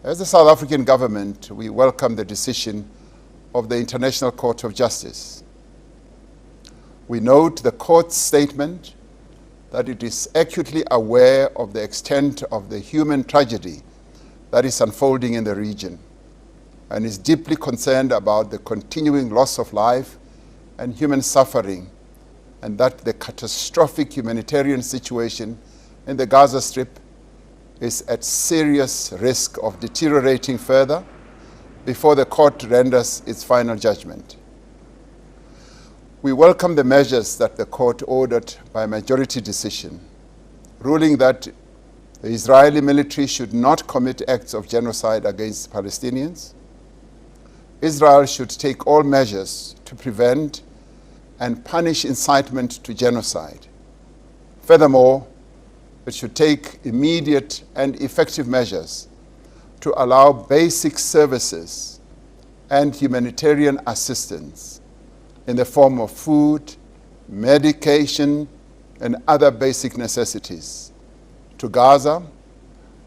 As the South African government, we welcome the decision of the International Court of Justice. We note the court's statement that it is acutely aware of the extent of the human tragedy that is unfolding in the region and is deeply concerned about the continuing loss of life and human suffering, and that the catastrophic humanitarian situation in the Gaza Strip is at serious risk of deteriorating further before the court renders its final judgment. We welcome the measures that the court ordered by majority decision, ruling that the Israeli military should not commit acts of genocide against Palestinians. Israel should take all measures to prevent and punish incitement to genocide. Furthermore, it should take immediate and effective measures to allow basic services and humanitarian assistance in the form of food, medication, and other basic necessities to Gaza,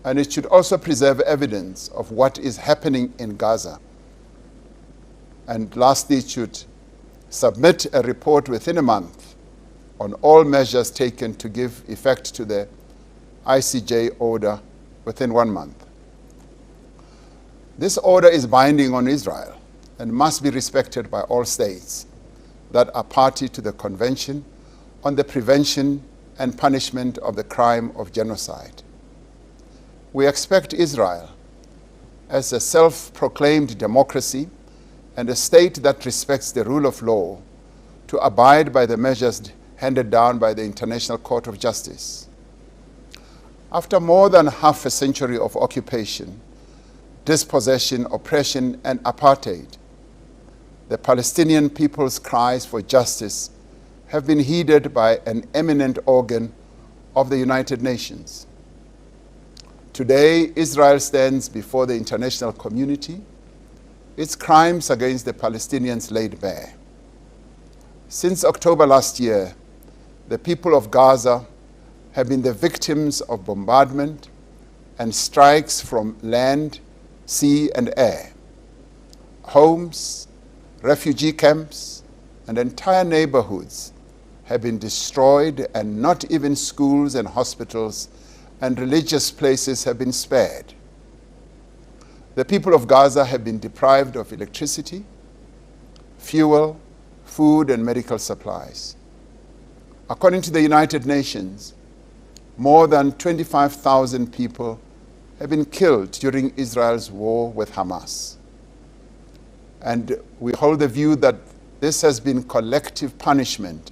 and it should also preserve evidence of what is happening in Gaza. And lastly, it should submit a report within a month on all measures taken to give effect to the ICJ order within 1 month. This order is binding on Israel and must be respected by all states that are party to the Convention on the Prevention and Punishment of the Crime of Genocide. We expect Israel, as a self-proclaimed democracy and a state that respects the rule of law, to abide by the measures handed down by the International Court of Justice. After more than half a century of occupation, dispossession, oppression, and apartheid, the Palestinian people's cries for justice have been heeded by an eminent organ of the United Nations. Today, Israel stands before the international community, its crimes against the Palestinians laid bare. Since October last year, the people of Gaza have been the victims of bombardment and strikes from land, sea, and air. Homes, refugee camps, and entire neighborhoods have been destroyed, and not even schools and hospitals and religious places have been spared. The people of Gaza have been deprived of electricity, fuel, food, and medical supplies. According to the United Nations, more than 25,000 people have been killed during Israel's war with Hamas. And we hold the view that this has been collective punishment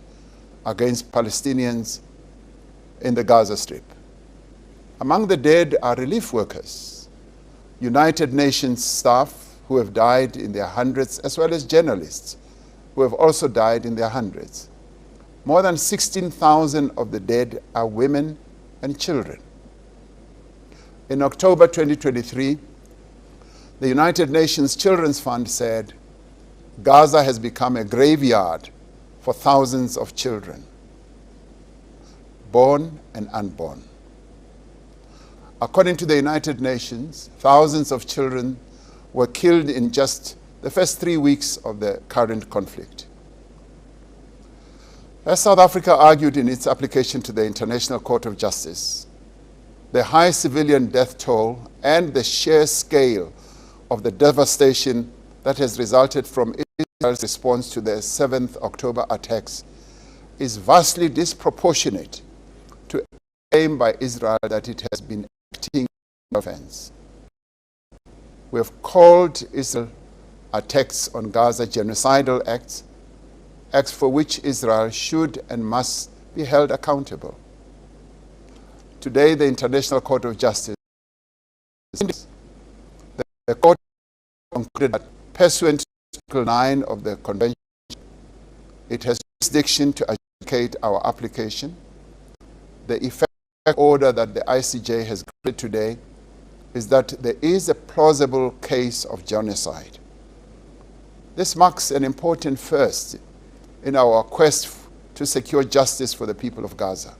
against Palestinians in the Gaza Strip. Among the dead are relief workers, United Nations staff who have died in their hundreds, as well as journalists who have also died in their hundreds. More than 16,000 of the dead are women and children. In October 2023, the United Nations Children's Fund said, Gaza has become a graveyard for thousands of children, born and unborn. According to the United Nations, thousands of children were killed in just the first 3 weeks of the current conflict. As South Africa argued in its application to the International Court of Justice, the high civilian death toll and the sheer scale of the devastation that has resulted from Israel's response to the 7th October attacks is vastly disproportionate to the claim by Israel that it has been acting in offense. We have called Israel attacks on Gaza genocidal acts, acts for which Israel should and must be held accountable. Today, the International Court of Justice, the court concluded that pursuant to Article 9 of the Convention, it has jurisdiction to adjudicate our application. The effective order that the ICJ has granted today is that there is a plausible case of genocide. This marks an important first in our quest to secure justice for the people of Gaza.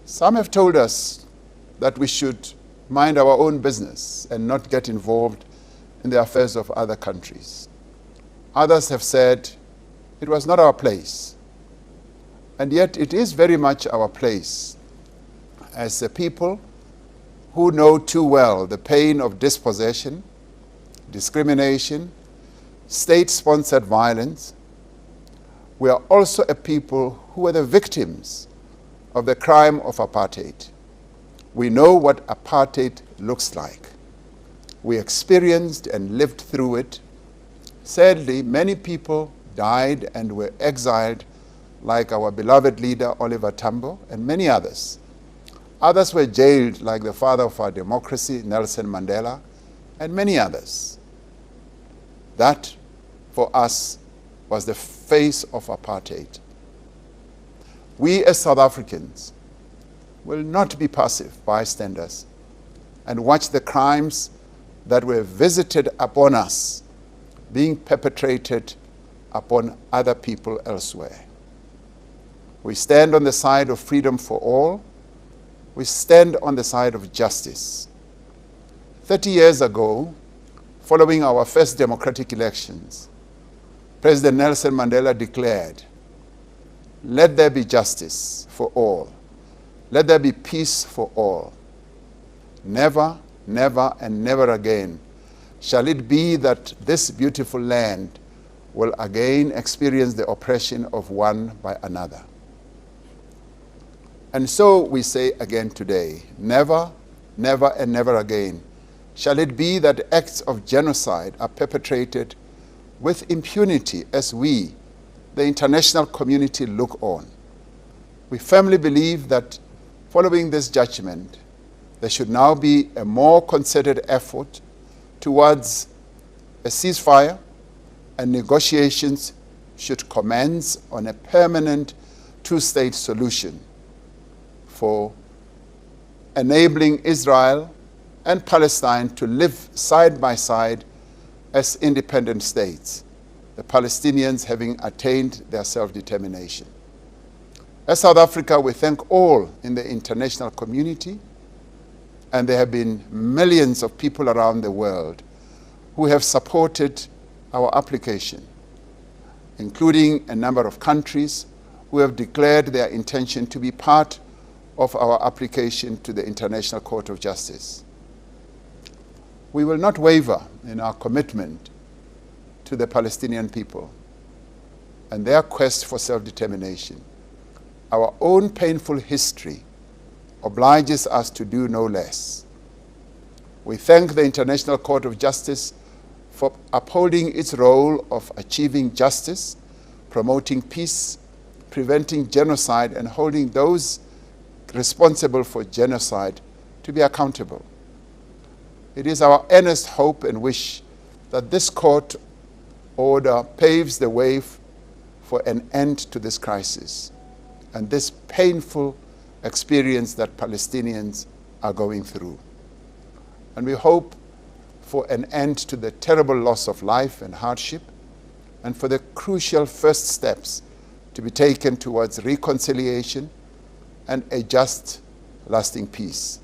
Some have told us that we should mind our own business and not get involved in the affairs of other countries. Others have said it was not our place. And yet it is very much our place as a people who know too well the pain of dispossession, discrimination, state-sponsored violence. We are also a people who are the victims of the crime of apartheid. We know what apartheid looks like. We experienced and lived through it. Sadly, many people died and were exiled, like our beloved leader Oliver Tambo and many others. Others were jailed, like the father of our democracy, Nelson Mandela, and many others. That, for us, was the face of apartheid. We as South Africans will not be passive bystanders and watch the crimes that were visited upon us being perpetrated upon other people elsewhere. We stand on the side of freedom for all. We stand on the side of justice. 30 years ago, following our first democratic elections, President Nelson Mandela declared, "Let there be justice for all. Let there be peace for all. Never, never, and never again shall it be that this beautiful land will again experience the oppression of one by another." And so we say again today, never, never, and never again shall it be that acts of genocide are perpetrated with impunity as we, the international community, look on. We firmly believe that following this judgment, there should now be a more concerted effort towards a ceasefire, and negotiations should commence on a permanent two-state solution for enabling Israel and Palestine to live side by side as independent states, the Palestinians having attained their self-determination. As South Africa, we thank all in the international community, and there have been millions of people around the world who have supported our application, including a number of countries who have declared their intention to be part of our application to the International Court of Justice. We will not waver in our commitment to the Palestinian people and their quest for self-determination. Our own painful history obliges us to do no less. We thank the International Court of Justice for upholding its role of achieving justice, promoting peace, preventing genocide, and holding those responsible for genocide to be accountable. It is our earnest hope and wish that this court order paves the way for an end to this crisis and this painful experience that Palestinians are going through. And we hope for an end to the terrible loss of life and hardship, and for the crucial first steps to be taken towards reconciliation and a just, lasting peace.